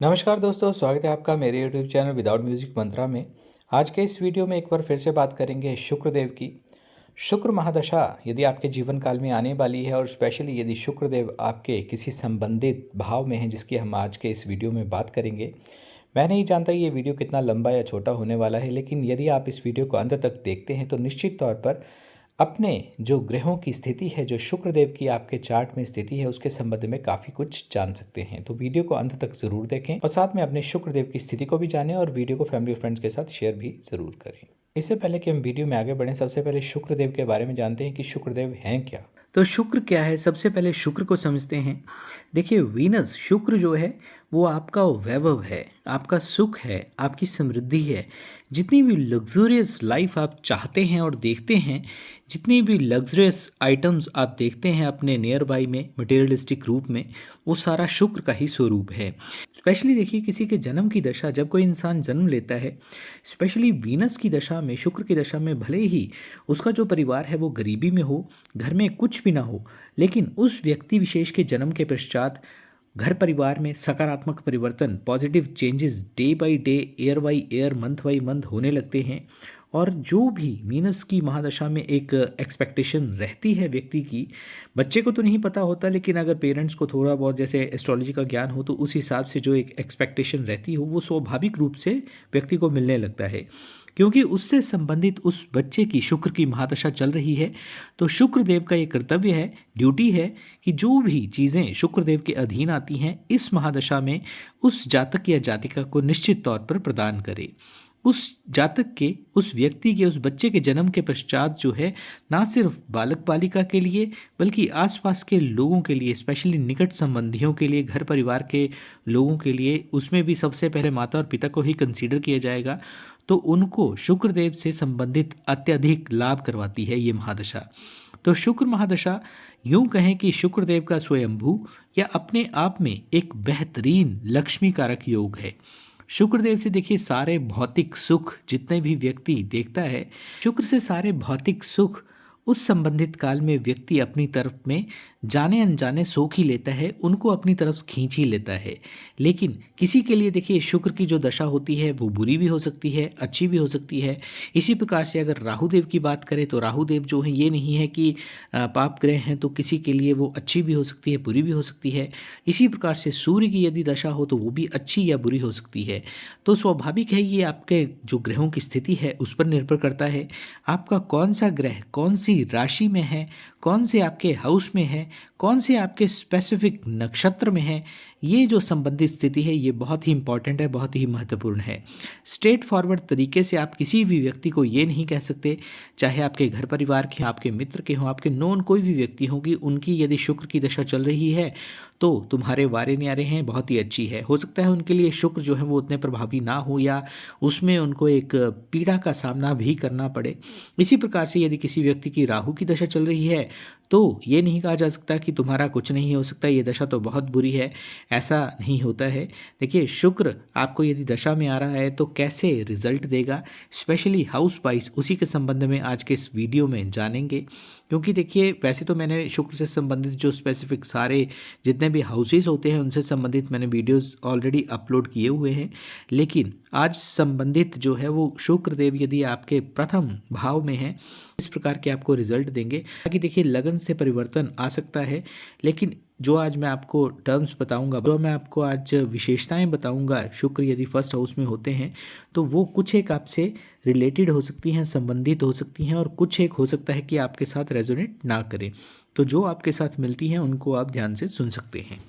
नमस्कार दोस्तों, स्वागत है आपका मेरे यूट्यूब चैनल विदाउट म्यूजिक मंत्रा में। आज के इस वीडियो में एक बार फिर से बात करेंगे शुक्रदेव की। शुक्र महादशा यदि आपके जीवन काल में आने वाली है और स्पेशली यदि शुक्रदेव आपके किसी संबंधित भाव में हैं, जिसकी हम आज के इस वीडियो में बात करेंगे। मैं नहीं जानता ये वीडियो कितना लंबा या छोटा होने वाला है, लेकिन यदि आप इस वीडियो को अंत तक देखते हैं तो निश्चित तौर पर अपने जो ग्रहों की स्थिति है, जो शुक्रदेव की आपके चार्ट में स्थिति है, उसके संबंध में काफ़ी कुछ जान सकते हैं। तो वीडियो को अंत तक ज़रूर देखें और साथ में अपने शुक्रदेव की स्थिति को भी जानें और वीडियो को फैमिली और फ्रेंड्स के साथ शेयर भी ज़रूर करें। इससे पहले कि हम वीडियो में आगे बढ़ें, सबसे पहले शुक्रदेव के बारे में जानते हैं कि शुक्रदेव हैं क्या। तो शुक्र क्या है, सबसे पहले शुक्र को समझते हैं। देखिए, वीनस शुक्र जो है वो आपका वैभव है, आपका सुख है, आपकी समृद्धि है। जितनी भी लग्जरियस लाइफ आप चाहते हैं और देखते हैं, जितनी भी लग्जरियस आइटम्स आप देखते हैं अपने नियर बाई में मटेरियलिस्टिक रूप में, वो सारा शुक्र का ही स्वरूप है। स्पेशली देखिए, किसी के जन्म की दशा जब कोई इंसान जन्म लेता है, स्पेशली वीनस की दशा में, शुक्र की दशा में, भले ही उसका जो परिवार है वो गरीबी में हो, घर में कुछ भी ना हो, लेकिन उस व्यक्ति विशेष के जन्म के पश्चात घर परिवार में सकारात्मक परिवर्तन, positive changes day by day, year by year, month by month होने लगते हैं। और जो भी मीनस की महादशा में एक एक्सपेक्टेशन रहती है व्यक्ति की, बच्चे को तो नहीं पता होता, लेकिन अगर पेरेंट्स को थोड़ा बहुत जैसे एस्ट्रोलॉजी का ज्ञान हो तो उस हिसाब से जो एक एक्सपेक्टेशन रहती हो वो स्वाभाविक रूप से व्यक्ति को मिलने लगता है, क्योंकि उससे संबंधित उस बच्चे की शुक्र की महादशा चल रही है। तो शुक्रदेव का ये कर्तव्य है, ड्यूटी है कि जो भी चीज़ें शुक्रदेव के अधीन आती हैं इस महादशा में उस जातक या जातिका को निश्चित तौर पर प्रदान करे। उस जातक के, उस व्यक्ति के, उस बच्चे के जन्म के पश्चात जो है, ना सिर्फ बालक बालिका के लिए बल्कि आसपास के लोगों के लिए, स्पेशली निकट संबंधियों के लिए, घर परिवार के लोगों के लिए, उसमें भी सबसे पहले माता और पिता को ही कंसीडर किया जाएगा। तो उनको शुक्रदेव से संबंधित अत्यधिक लाभ करवाती है ये महादशा। तो शुक्र महादशा यूं कहें कि शुक्रदेव का स्वयंभू या अपने आप में एक बेहतरीन लक्ष्मी कारक योग है। शुक्रदेव से देखिए सारे भौतिक सुख जितने भी व्यक्ति देखता है, शुक्र से सारे भौतिक सुख उस संबंधित काल में व्यक्ति अपनी तरफ में जाने अनजाने सोख ही लेता है, उनको अपनी तरफ खींच ही लेता है। लेकिन किसी के लिए देखिए शुक्र की जो दशा होती है वो बुरी भी हो सकती है, अच्छी भी हो सकती है। इसी प्रकार से अगर राहु देव की बात करें तो राहु देव जो है, ये नहीं है कि पाप ग्रह हैं, तो किसी के लिए वो अच्छी भी हो सकती है, बुरी भी हो सकती है। इसी प्रकार से सूर्य की यदि दशा हो तो वो भी अच्छी या बुरी हो सकती है। तो स्वाभाविक है, ये आपके जो ग्रहों की स्थिति है उस पर निर्भर करता है। आपका कौन सा ग्रह कौन सी राशि में है, कौन से आपके हाउस में है, कौन से आपके स्पेसिफिक नक्षत्र में है, ये जो संबंधित स्थिति है ये बहुत ही इंपॉर्टेंट है, बहुत ही महत्वपूर्ण है। स्ट्रेट फॉरवर्ड तरीके से आप किसी भी व्यक्ति को ये नहीं कह सकते, चाहे आपके घर परिवार के, आपके मित्र के हों, आपके नोन कोई भी व्यक्ति हों, कि उनकी यदि शुक्र की दशा चल रही है तो तुम्हारे वारे न्यारे हैं, बहुत ही अच्छी है। हो सकता है उनके लिए शुक्र जो है वो उतने प्रभावी ना हो या उसमें उनको एक पीड़ा का सामना भी करना पड़े। इसी प्रकार से यदि किसी व्यक्ति की राहु की दशा चल रही है तो ये नहीं कहा जा सकता कि तुम्हारा कुछ नहीं हो सकता, ये दशा तो बहुत बुरी है, ऐसा नहीं होता है। देखिए, शुक्र आपको यदि दशा में आ रहा है तो कैसे रिजल्ट देगा, स्पेशली हाउस वाइज, उसी के संबंध में आज के इस वीडियो में जानेंगे। क्योंकि देखिए, वैसे तो मैंने शुक्र से संबंधित जो स्पेसिफिक सारे जितने भी हाउसेस होते हैं उनसे संबंधित मैंने वीडियोस ऑलरेडी अपलोड किए हुए हैं, लेकिन आज संबंधित जो है वो शुक्रदेव यदि आपके प्रथम भाव में है, इस प्रकार के आपको रिजल्ट देंगे। ताकि देखिए, लगन से परिवर्तन आ सकता है, लेकिन जो आज मैं आपको टर्म्स बताऊंगा, जो मैं आपको आज विशेषताएं बताऊंगा, शुक्र यदि फर्स्ट हाउस में होते हैं तो वो कुछ एक आपसे रिलेटेड हो सकती हैं, संबंधित हो सकती हैं, और कुछ एक हो सकता है कि आपके साथ रेजोनेट ना करें। तो जो आपके साथ मिलती हैं उनको आप ध्यान से सुन सकते हैं।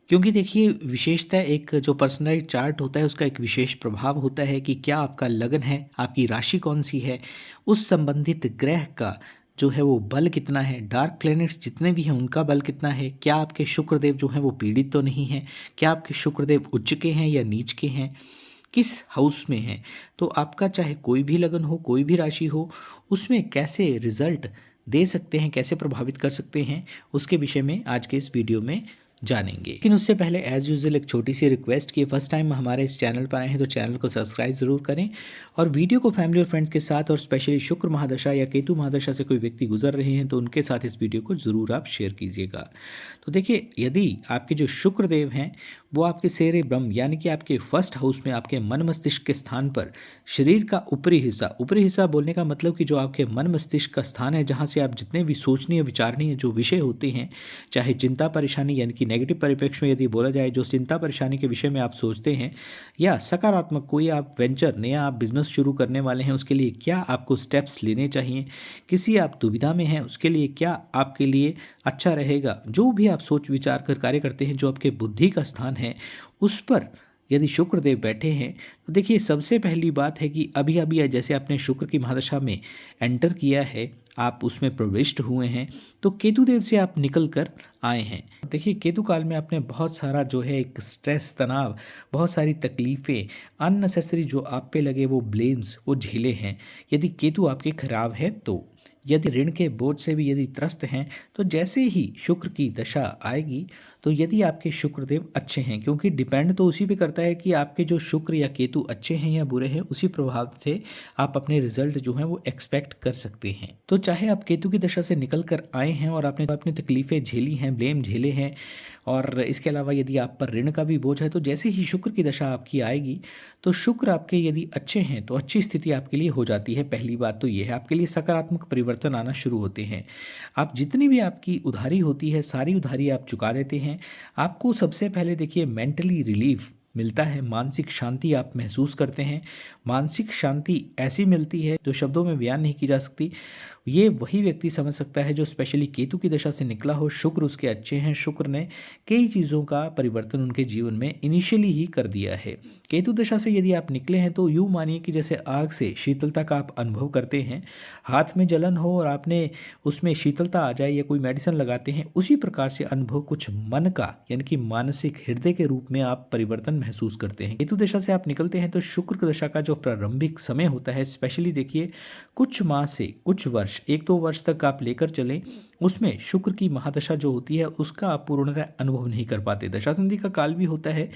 क्योंकि देखिए, विशेषता एक जो पर्सनल चार्ट होता है उसका एक विशेष प्रभाव होता है कि क्या आपका लगन है, आपकी राशि कौन सी है, उस संबंधित ग्रह का जो है वो बल कितना है, डार्क प्लैनेट्स जितने भी हैं उनका बल कितना है, क्या आपके शुक्रदेव जो हैं वो पीड़ित तो नहीं हैं, क्या आपके शुक्रदेव उच्च के हैं या नीच के हैं, किस हाउस में हैं। तो आपका चाहे कोई भी लगन हो, कोई भी राशि हो, उसमें कैसे रिजल्ट दे सकते हैं, कैसे प्रभावित कर सकते हैं, उसके विषय में आज के इस वीडियो में जानेंगे। लेकिन उससे पहले एज़ यूजुअल एक छोटी सी रिक्वेस्ट कि फर्स्ट टाइम हमारे इस चैनल पर आए हैं तो चैनल को सब्सक्राइब ज़रूर करें और वीडियो को फैमिली और फ्रेंड्स के साथ और स्पेशली शुक्र महादशा या केतु महादशा से कोई व्यक्ति गुजर रहे हैं तो उनके साथ इस वीडियो को ज़रूर आप शेयर कीजिएगा। तो देखिए, यदि आपके जो शुक्र देव हैं वो आपके सेरेब्रम यानी कि आपके फर्स्ट हाउस में आपके मन मस्तिष्क के स्थान पर शरीर का ऊपरी हिस्सा बोलने का मतलब कि जो आपके मन मस्तिष्क का स्थान है जहाँ से आप जितने भी सोचनीय विचारणीय जो विषय होते हैं, चाहे चिंता परेशानी यानी कि नेगेटिव परिप्रेक्ष्य में यदि बोला जाए जो चिंता परेशानी के विषय में आप सोचते हैं, या सकारात्मक कोई आप वेंचर नया आप बिजनेस शुरू करने वाले हैं उसके लिए क्या आपको स्टेप्स लेने चाहिए, किसी आप दुविधा में हैं उसके लिए क्या आपके लिए अच्छा रहेगा, जो भी आप सोच विचार कर कार्य करते हैं जो आपके बुद्धि का स्थान है उस पर यदि शुक्रदेव बैठे हैं तो देखिए, सबसे पहली बात है कि अभी अभी जैसे आपने शुक्र की महादशा में एंटर किया है, आप उसमें प्रविष्ट हुए हैं, तो केतु देव से आप निकल कर आए हैं। देखिए, केतु काल में आपने बहुत सारा जो है एक स्ट्रेस, तनाव, बहुत सारी तकलीफ़ें, अननेसेसरी जो आप पे लगे वो ब्लेम्स वो झेले हैं। यदि केतु आपके खराब हैं तो यदि ऋण के बोझ से भी यदि त्रस्त हैं तो जैसे ही शुक्र की दशा आएगी तो यदि आपके शुक्रदेव अच्छे हैं, क्योंकि डिपेंड तो उसी पे करता है कि आपके जो शुक्र या केतु अच्छे हैं या बुरे हैं, उसी प्रभाव से आप अपने रिजल्ट जो हैं वो एक्सपेक्ट कर सकते हैं। तो चाहे आप केतु की दशा से निकल कर आए हैं और आपने अपनी तकलीफ़ें झेली हैं, ब्लेम झेले हैं, और इसके अलावा यदि आप पर ऋण का भी बोझ है तो जैसे ही शुक्र की दशा आपकी आएगी तो शुक्र आपके यदि अच्छे हैं तो अच्छी स्थिति आपके लिए हो जाती है। पहली बात तो ये है, आपके लिए सकारात्मक परिवर्तन आना शुरू होते हैं। आप जितनी भी आपकी उधारी होती है सारी उधारी आप चुका देते हैं। आपको सबसे पहले देखिए मेंटली रिलीफ मिलता है, मानसिक शांति आप महसूस करते हैं। मानसिक शांति ऐसी मिलती है जो शब्दों में बयान नहीं की जा सकती। ये वही व्यक्ति समझ सकता है जो स्पेशली केतु की दशा से निकला हो, शुक्र उसके अच्छे हैं, शुक्र ने कई चीज़ों का परिवर्तन उनके जीवन में इनिशियली ही कर दिया है। केतु दशा से यदि आप निकले हैं तो यूँ मानिए कि जैसे आग से शीतलता का आप अनुभव करते हैं, हाथ में जलन हो और आपने उसमें शीतलता आ जाए या कोई मेडिसिन लगाते हैं, उसी प्रकार से अनुभव कुछ मन का यानी कि मानसिक हृदय के रूप में आप परिवर्तन महसूस करते हैं। केतु दशा से आप निकलते हैं तो शुक्र की दशा का जो प्रारंभिक समय होता है, स्पेशली देखिए कुछ माह से कुछ वर्ष, 1-2 वर्ष तक आप लेकर चलें, उसमें शुक्र की महादशा जो होती है उसका आप पूर्णतः अनुभव नहीं कर पाते। दशा संधि का काल भी होता है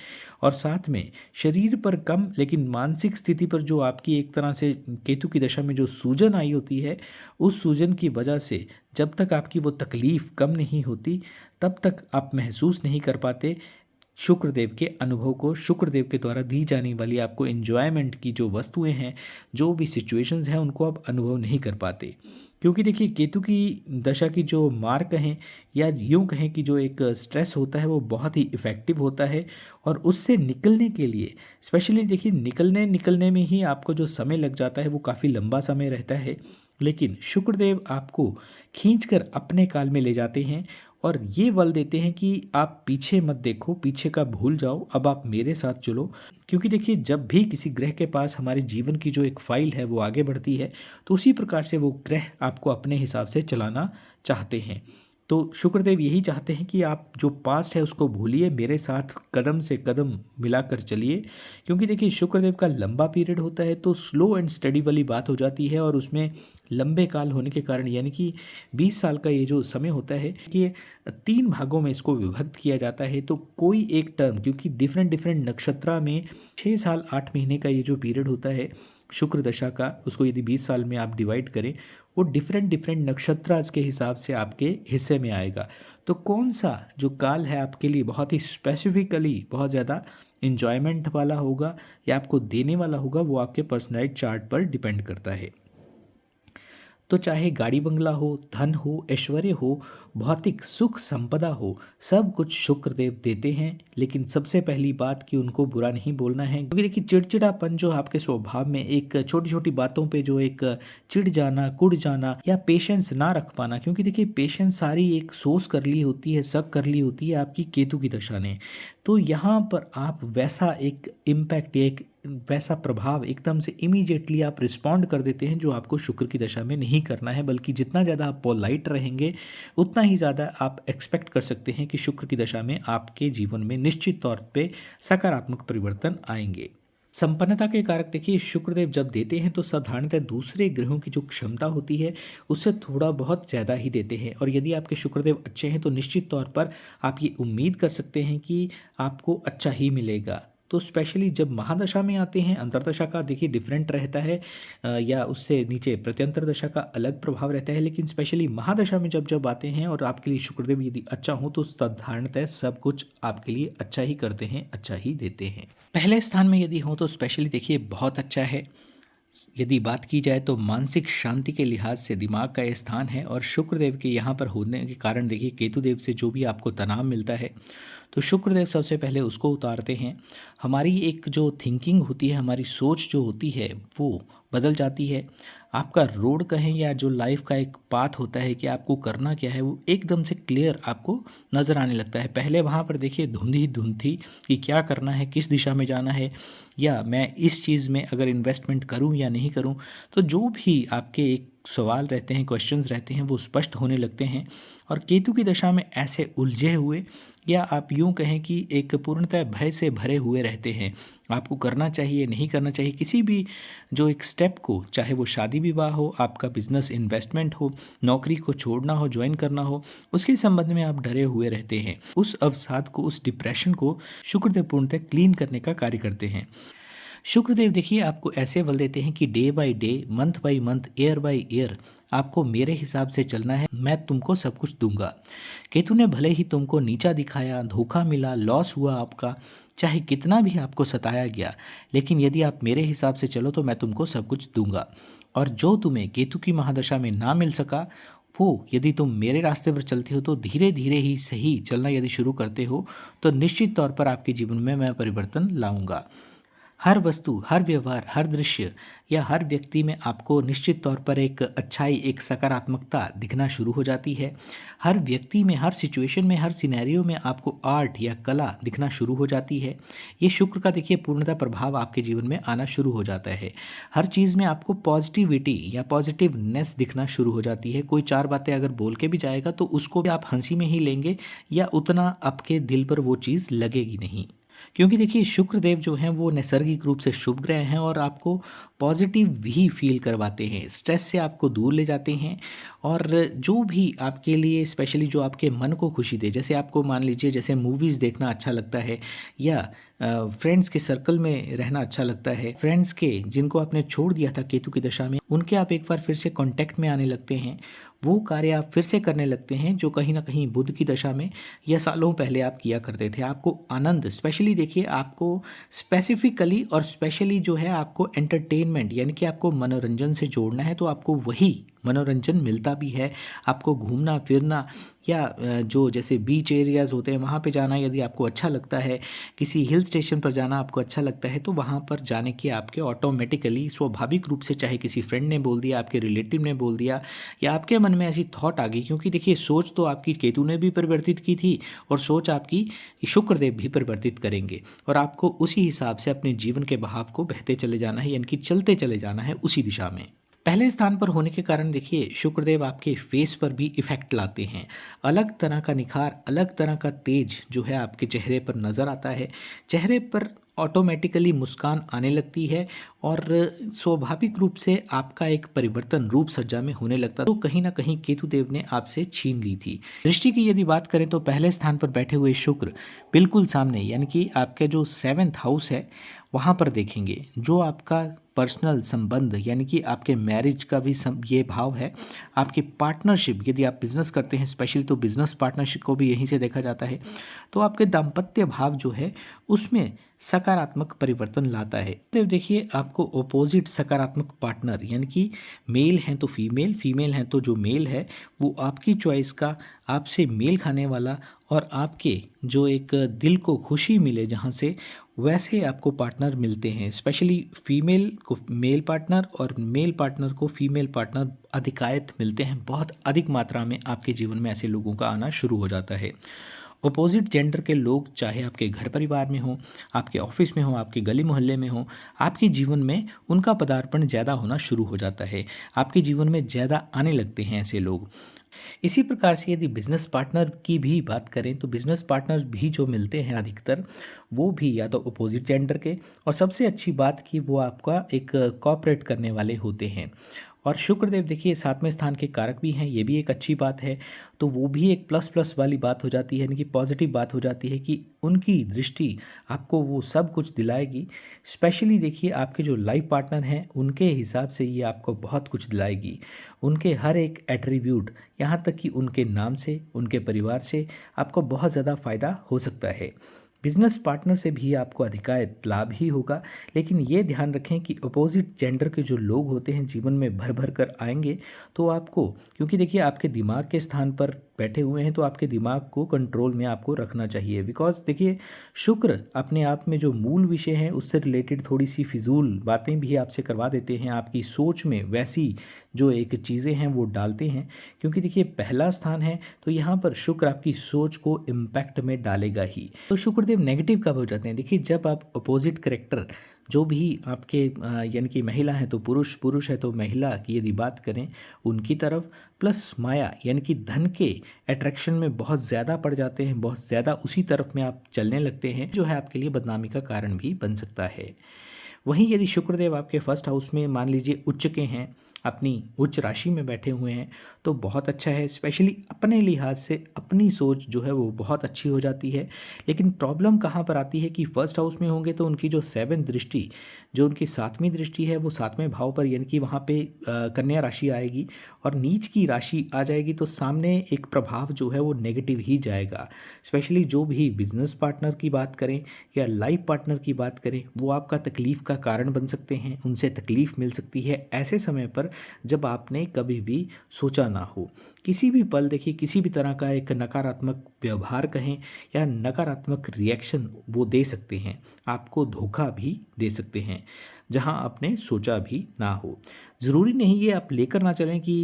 और साथ में शरीर पर कम लेकिन मानसिक स्थिति पर जो आपकी एक तरह से केतु की दशा में जो सूजन आई होती है, उस सूजन की वजह से जब तक आपकी वो तकलीफ़ कम नहीं होती तब तक आप महसूस नहीं कर पाते शुक्रदेव के अनुभव को। शुक्रदेव के द्वारा दी जाने वाली आपको एन्जॉयमेंट की जो वस्तुएं हैं, जो भी सिचुएशंस हैं, उनको आप अनुभव नहीं कर पाते। क्योंकि देखिए, केतु की दशा की जो मार्क हैं या यूँ कहें कि जो एक स्ट्रेस होता है वो बहुत ही इफ़ेक्टिव होता है, और उससे निकलने के लिए स्पेशली देखिए निकलने में ही आपको जो समय लग जाता है वो काफ़ी लंबा समय रहता है, लेकिन शुक्रदेव आपको खींचकर अपने काल में ले जाते हैं और ये बल देते हैं कि आप पीछे मत देखो, पीछे का भूल जाओ, अब आप मेरे साथ चलो। क्योंकि देखिए, जब भी किसी ग्रह के पास हमारे जीवन की जो एक फाइल है वो आगे बढ़ती है तो उसी प्रकार से वो ग्रह आपको अपने हिसाब से चलाना चाहते हैं। तो शुक्रदेव यही चाहते हैं कि आप जो पास्ट है उसको भूलिए, मेरे साथ कदम से कदम मिलाकर चलिए। क्योंकि देखिए, शुक्रदेव का लंबा पीरियड होता है तो स्लो एंड स्टडी वाली बात हो जाती है, और उसमें लंबे काल होने के कारण यानी कि 20 साल का ये जो समय होता है कि 3 भागों में इसको विभक्त किया जाता है। तो कोई एक टर्म, क्योंकि डिफरेंट नक्षत्रा में 6 साल 8 महीने का ये जो पीरियड होता है शुक्र दशा का, उसको यदि 20 साल में आप डिवाइड करें, वो डिफरेंट नक्षत्राज के हिसाब से आपके हिस्से में आएगा। तो कौन सा जो काल है आपके लिए बहुत ही स्पेसिफिकली बहुत ज़्यादा इन्जॉयमेंट वाला होगा या आपको देने वाला होगा, वो आपके पर्सनैलिटी चार्ट पर डिपेंड करता है। तो चाहे गाड़ी बंगला हो, धन हो, ऐश्वर्य हो, भौतिक सुख संपदा हो, सब कुछ शुक्रदेव देते हैं। लेकिन सबसे पहली बात कि उनको बुरा नहीं बोलना है, क्योंकि देखिए चिड़चिड़ापन जो आपके स्वभाव में एक छोटी छोटी बातों पे जो एक चिढ़ जाना, कुढ़ जाना या पेशेंस ना रख पाना, क्योंकि देखिए पेशेंस सारी एक सोच कर ली होती है, शक कर ली होती है आपकी केतु की दशा ने। तो यहाँ पर आप वैसा एक इम्पैक्ट, एक वैसा प्रभाव एकदम से इमीडिएटली आप रिस्पॉन्ड कर देते हैं जो आपको शुक्र की दशा में नहीं करना है। बल्कि जितना ज़्यादा आप पोलाइट रहेंगे उतना ही ज़्यादा आप एक्सपेक्ट कर सकते हैं कि शुक्र की दशा में आपके जीवन में निश्चित तौर पे सकारात्मक परिवर्तन आएंगे। संपन्नता के कारक देखिए शुक्रदेव जब देते हैं तो साधारणतः दूसरे ग्रहों की जो क्षमता होती है उससे थोड़ा बहुत ज़्यादा ही देते हैं, और यदि आपके शुक्रदेव अच्छे हैं तो निश्चित तौर पर आप ये उम्मीद कर सकते हैं कि आपको अच्छा ही मिलेगा। तो स्पेशली जब महादशा में आते हैं, अंतर्दशा का देखिए डिफरेंट रहता है, या उससे नीचे प्रत्यंतर दशा का अलग प्रभाव रहता है, लेकिन स्पेशली महादशा में जब जब आते हैं और आपके लिए शुक्रदेव यदि अच्छा हो तो साधारणतः सब कुछ आपके लिए अच्छा ही करते हैं, अच्छा ही देते हैं। पहले स्थान में यदि हो तो स्पेशली देखिए बहुत अच्छा है। यदि बात की जाए तो मानसिक शांति के लिहाज से दिमाग का ये स्थान है, और शुक्रदेव के यहाँ पर होने के कारण देखिए केतुदेव से जो भी आपको तनाव मिलता है तो शुक्रदेव सबसे पहले उसको उतारते हैं। हमारी एक जो थिंकिंग होती है, हमारी सोच जो होती है वो बदल जाती है। आपका रोड कहें या जो लाइफ का एक पाथ होता है कि आपको करना क्या है, वो एकदम से क्लियर आपको नज़र आने लगता है। पहले वहाँ पर देखिए धुंध ही धुंध थी कि क्या करना है, किस दिशा में जाना है, या मैं इस चीज़ में अगर इन्वेस्टमेंट करूँ या नहीं करूँ। तो जो भी आपके एक सवाल रहते हैं, क्वेश्चंस रहते हैं, वो स्पष्ट होने लगते हैं। और केतु की दशा में ऐसे उलझे हुए, या आप यूँ कहें कि एक पूर्णतः भय से भरे हुए रहते हैं। आपको करना चाहिए, नहीं करना चाहिए, किसी भी जो एक स्टेप को, चाहे वो शादी विवाह हो, आपका बिजनेस इन्वेस्टमेंट हो, नौकरी को छोड़ना हो, ज्वाइन करना हो, उसके संबंध में आप डरे हुए रहते हैं। उस अवसाद को, उस डिप्रेशन को शुक्रदेव पूर्णतः क्लीन करने का कार्य करते हैं। शुक्रदेव देखिए आपको ऐसे बल देते हैं कि day by day, month by month, year by year आपको मेरे हिसाब से चलना है, मैं तुमको सब कुछ दूंगा। केतु ने भले ही तुमको नीचा दिखाया, धोखा मिला, लॉस हुआ आपका, चाहे कितना भी आपको सताया गया, लेकिन यदि आप मेरे हिसाब से चलो तो मैं तुमको सब कुछ दूंगा। और जो तुम्हें केतु की महादशा में ना मिल सका, वो यदि तुम मेरे रास्ते पर चलते हो तो धीरे धीरे ही सही चलना यदि शुरू करते हो तो निश्चित तौर पर आपके जीवन में मैं परिवर्तन लाऊंगा। हर वस्तु, हर व्यवहार, हर दृश्य या हर व्यक्ति में आपको निश्चित तौर पर एक अच्छाई, एक सकारात्मकता दिखना शुरू हो जाती है। हर व्यक्ति में, हर सिचुएशन में, हर सिनेरियो में आपको आर्ट या कला दिखना शुरू हो जाती है। ये शुक्र का देखिए पूर्णतः प्रभाव आपके जीवन में आना शुरू हो जाता है। हर चीज़ में आपको पॉजिटिविटी या पॉजिटिवनेस दिखना शुरू हो जाती है। कोई चार बातें अगर बोल के भी जाएगा तो उसको भी आप हंसी में ही लेंगे, या उतना आपके दिल पर वो चीज़ लगेगी नहीं। क्योंकि देखिए शुक्रदेव जो हैं वो नैसर्गिक रूप से शुभ ग्रह हैं और आपको पॉजिटिव भी फील करवाते हैं, स्ट्रेस से आपको दूर ले जाते हैं। और जो भी आपके लिए स्पेशली जो आपके मन को खुशी दे, जैसे आपको मान लीजिए जैसे मूवीज़ देखना अच्छा लगता है, या फ्रेंड्स के सर्कल में रहना अच्छा लगता है, फ्रेंड्स के जिनको आपने छोड़ दिया था केतु की दशा में, उनके आप एक बार फिर से कांटेक्ट में आने लगते हैं, वो कार्य आप फिर से करने लगते हैं जो कहीं ना कहीं बुध की दशा में या सालों पहले आप किया करते थे। आपको आनंद, स्पेशली देखिए आपको स्पेसिफिकली और स्पेशली जो है आपको एंटरटेनमेंट यानी कि आपको मनोरंजन से जोड़ना है, तो आपको वही मनोरंजन मिलता भी है। आपको घूमना फिरना या जो जैसे बीच एरियाज़ होते हैं वहाँ पे जाना यदि आपको अच्छा लगता है, किसी हिल स्टेशन पर जाना आपको अच्छा लगता है, तो वहाँ पर जाने की आपके ऑटोमेटिकली स्वाभाविक रूप से, चाहे किसी फ्रेंड ने बोल दिया, आपके रिलेटिव ने बोल दिया, या आपके मन में ऐसी थॉट आ गई, क्योंकि देखिए सोच तो आपकी केतु ने भी परिवर्तित की थी और सोच आपकी शुक्रदेव भी परिवर्तित करेंगे, और आपको उसी हिसाब से अपने जीवन के बहाव को बहते चले जाना है, यानी कि चलते चले जाना है उसी दिशा में। पहले स्थान पर होने के कारण देखिए शुक्रदेव आपके फेस पर भी इफेक्ट लाते हैं। अलग तरह का निखार, अलग तरह का तेज जो है आपके चेहरे पर नज़र आता है। चेहरे पर ऑटोमेटिकली मुस्कान आने लगती है और स्वाभाविक रूप से आपका एक परिवर्तन रूप सज्जा में होने लगता है, तो कहीं ना कहीं केतुदेव ने आपसे छीन ली थी। दृष्टि की यदि बात करें तो पहले स्थान पर बैठे हुए शुक्र बिल्कुल सामने, यानी कि आपका जो 7th हाउस है वहाँ पर देखेंगे, जो आपका पर्सनल संबंध यानी कि आपके मैरिज का भी ये भाव है। आपकी पार्टनरशिप, यदि आप बिजनेस करते हैं स्पेशली, तो बिजनेस पार्टनरशिप को भी यहीं से देखा जाता है। तो आपके दाम्पत्य भाव जो है उसमें सकारात्मक परिवर्तन लाता है। तो देखिए आपको अपोजिट सकारात्मक पार्टनर, यानी कि मेल हैं तो फीमेल, फीमेल हैं तो जो मेल है वो आपकी चॉइस का, आपसे मेल खाने वाला, और आपके जो एक दिल को खुशी मिले जहाँ से, वैसे आपको पार्टनर मिलते हैं। स्पेशली फीमेल को मेल पार्टनर और मेल पार्टनर को फीमेल पार्टनर अधिकायत मिलते हैं। बहुत अधिक मात्रा में आपके जीवन में ऐसे लोगों का आना शुरू हो जाता है। अपोजिट जेंडर के लोग, चाहे आपके घर परिवार में हो, आपके ऑफिस में हो, आपके गली मोहल्ले में हो, आपके जीवन में उनका पदार्पण ज़्यादा होना शुरू हो जाता है। आपके जीवन में ज़्यादा आने लगते हैं ऐसे लोग। इसी प्रकार से यदि बिज़नेस पार्टनर की भी बात करें तो बिज़नेस पार्टनर भी जो मिलते हैं अधिकतर वो भी या तो अपोजिट जेंडर के, और सबसे अच्छी बात कि वो आपका एक कोऑपरेट करने वाले होते हैं। और शुक्रदेव देखिए 7वें स्थान के कारक भी हैं, ये भी एक अच्छी बात है। तो वो भी एक प्लस प्लस वाली बात हो जाती है, यानी कि पॉजिटिव बात हो जाती है कि उनकी दृष्टि आपको वो सब कुछ दिलाएगी। स्पेशली देखिए आपके जो लाइफ पार्टनर हैं उनके हिसाब से ये आपको बहुत कुछ दिलाएगी। उनके हर एक एट्रीब्यूट, यहाँ तक कि उनके नाम से, उनके परिवार से आपको बहुत ज़्यादा फ़ायदा हो सकता है। बिजनेस पार्टनर से भी आपको अधिकांश लाभ ही होगा, लेकिन ये ध्यान रखें कि अपोजिट जेंडर के जो लोग होते हैं जीवन में भर भर कर आएंगे, तो आपको, क्योंकि देखिए आपके दिमाग के स्थान पर बैठे हुए हैं तो आपके दिमाग को कंट्रोल में आपको रखना चाहिए। बिकॉज देखिए शुक्र अपने आप में जो मूल विषय है उससे रिलेटेड थोड़ी सी फिजूल बातें भी आपसे करवा देते हैं, आपकी सोच में वैसी जो एक चीज़ें हैं वो डालते हैं। क्योंकि देखिए पहला स्थान है तो यहाँ पर शुक्र आपकी सोच को इम्पैक्ट में डालेगा ही। तो शुक्रदेव नेगेटिव कब हो जाते हैं? देखिए जब आप अपोजिट करेक्टर जो भी आपके यानी कि महिला है तो पुरुष, पुरुष है तो महिला की यदि बात करें उनकी तरफ, प्लस माया यानी कि धन के अट्रैक्शन में बहुत ज़्यादा पड़ जाते हैं, बहुत ज़्यादा उसी तरफ में आप चलने लगते हैं, जो है आपके लिए बदनामी का कारण भी बन सकता है। वहीं यदि शुक्रदेव आपके फर्स्ट हाउस में मान लीजिए उच्च के हैं, अपनी उच्च राशि में बैठे हुए हैं, तो बहुत अच्छा है। स्पेशली अपने लिहाज से अपनी सोच जो है वो बहुत अच्छी हो जाती है। लेकिन प्रॉब्लम कहाँ पर आती है कि फर्स्ट हाउस में होंगे तो उनकी जो 7th दृष्टि, जो उनकी 7वीं दृष्टि है वो 7वें भाव पर, यानी कि वहाँ पे कन्या राशि आएगी और नीच की राशि आ जाएगी, तो सामने एक प्रभाव जो है वो नेगेटिव ही जाएगा। स्पेशली जो भी बिजनेस पार्टनर की बात करें या लाइफ पार्टनर की बात करें, वो आपका तकलीफ़ का कारण बन सकते हैं, उनसे तकलीफ़ मिल सकती है ऐसे समय पर जब आपने कभी भी सोचा ना हो। किसी भी पल देखिए किसी भी तरह का एक नकारात्मक व्यवहार कहें या नकारात्मक रिएक्शन वो दे सकते हैं, आपको धोखा भी दे सकते हैं जहां आपने सोचा भी ना हो। ज़रूरी नहीं ये आप लेकर ना चलें कि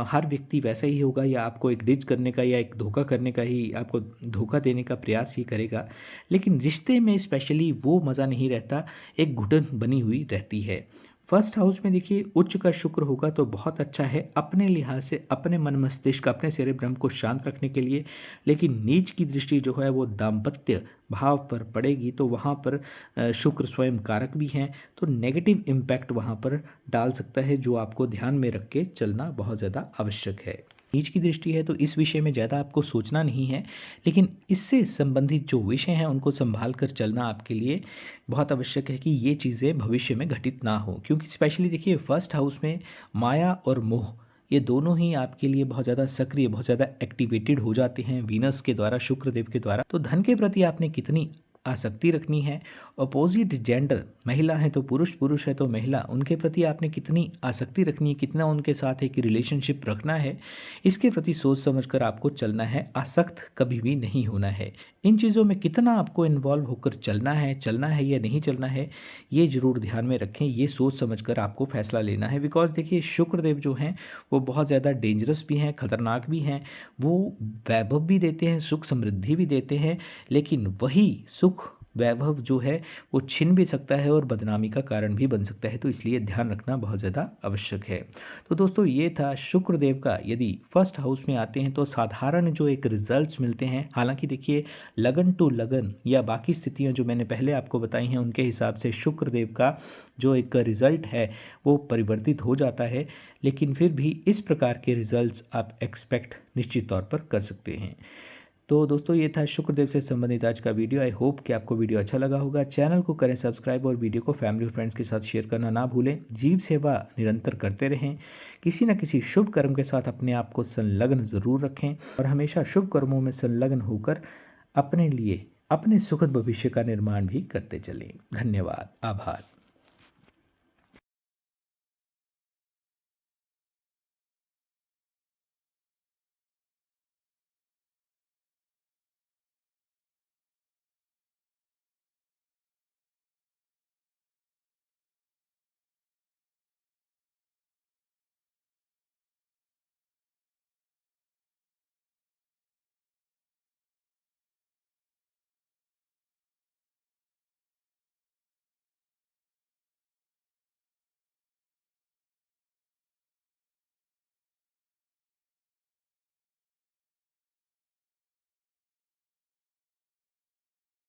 हर व्यक्ति वैसा ही होगा या आपको एक डिच करने का या एक धोखा करने का ही, आपको धोखा देने का प्रयास ही करेगा। लेकिन रिश्ते में स्पेशली वो मज़ा नहीं रहता, एक घुटन बनी हुई रहती है। फर्स्ट हाउस में देखिए उच्च का शुक्र होगा तो बहुत अच्छा है अपने लिहाज से, अपने मन मस्तिष्क, अपने सेरेब्रम को शांत रखने के लिए। लेकिन नीच की दृष्टि जो है वो दाम्पत्य भाव पर पड़ेगी, तो वहाँ पर शुक्र स्वयं कारक भी हैं, तो नेगेटिव इम्पैक्ट वहाँ पर डाल सकता है, जो आपको ध्यान में रख के चलना बहुत ज़्यादा आवश्यक है। नीच की दृष्टि है तो इस विषय में ज़्यादा आपको सोचना नहीं है, लेकिन इससे संबंधित जो विषय हैं उनको संभाल कर चलना आपके लिए बहुत आवश्यक है कि ये चीज़ें भविष्य में घटित ना हो। क्योंकि स्पेशली देखिए फर्स्ट हाउस में माया और मोह, ये दोनों ही आपके लिए बहुत ज़्यादा सक्रिय, बहुत ज़्यादा एक्टिवेटेड हो जाते हैं वीनस के द्वारा, शुक्रदेव के द्वारा। तो धन के प्रति आपने कितनी आसक्ति रखनी है, अपोजिट जेंडर महिला है तो पुरुष, पुरुष है तो महिला, उनके प्रति आपने कितनी आसक्ति रखनी है, कितना उनके साथ एक रिलेशनशिप रखना है, इसके प्रति सोच समझकर आपको चलना है, आसक्त कभी भी नहीं होना है। इन चीज़ों में कितना आपको इन्वॉल्व होकर चलना है या नहीं चलना है, ये ज़रूर ध्यान में रखें, ये सोच समझकर आपको फैसला लेना है। बिकॉज देखिए शुक्रदेव जो हैं वो बहुत ज़्यादा डेंजरस भी हैं, खतरनाक भी हैं। वो वैभव भी देते हैं, सुख समृद्धि भी देते हैं, लेकिन वही सुख वैभव जो है वो छिन भी सकता है और बदनामी का कारण भी बन सकता है, तो इसलिए ध्यान रखना बहुत ज़्यादा आवश्यक है। तो दोस्तों ये था शुक्रदेव का, यदि फर्स्ट हाउस में आते हैं तो साधारण जो एक रिजल्ट्स मिलते हैं। हालांकि देखिए लगन टू लगन या बाकी स्थितियां जो मैंने पहले आपको बताई हैं उनके हिसाब से शुक्रदेव का जो एक रिजल्ट है वो परिवर्तित हो जाता है, लेकिन फिर भी इस प्रकार के रिजल्ट्स आप एक्सपेक्ट निश्चित तौर पर कर सकते हैं। तो दोस्तों ये था शुक्रदेव से संबंधित आज का वीडियो। आई होप कि आपको वीडियो अच्छा लगा होगा। चैनल को करें सब्सक्राइब और वीडियो को फैमिली और फ्रेंड्स के साथ शेयर करना ना भूलें। जीव सेवा निरंतर करते रहें, किसी न किसी शुभ कर्म के साथ अपने आप को संलग्न ज़रूर रखें और हमेशा शुभ कर्मों में संलग्न होकर अपने लिए अपने सुखद भविष्य का निर्माण भी करते चलें। धन्यवाद, आभार।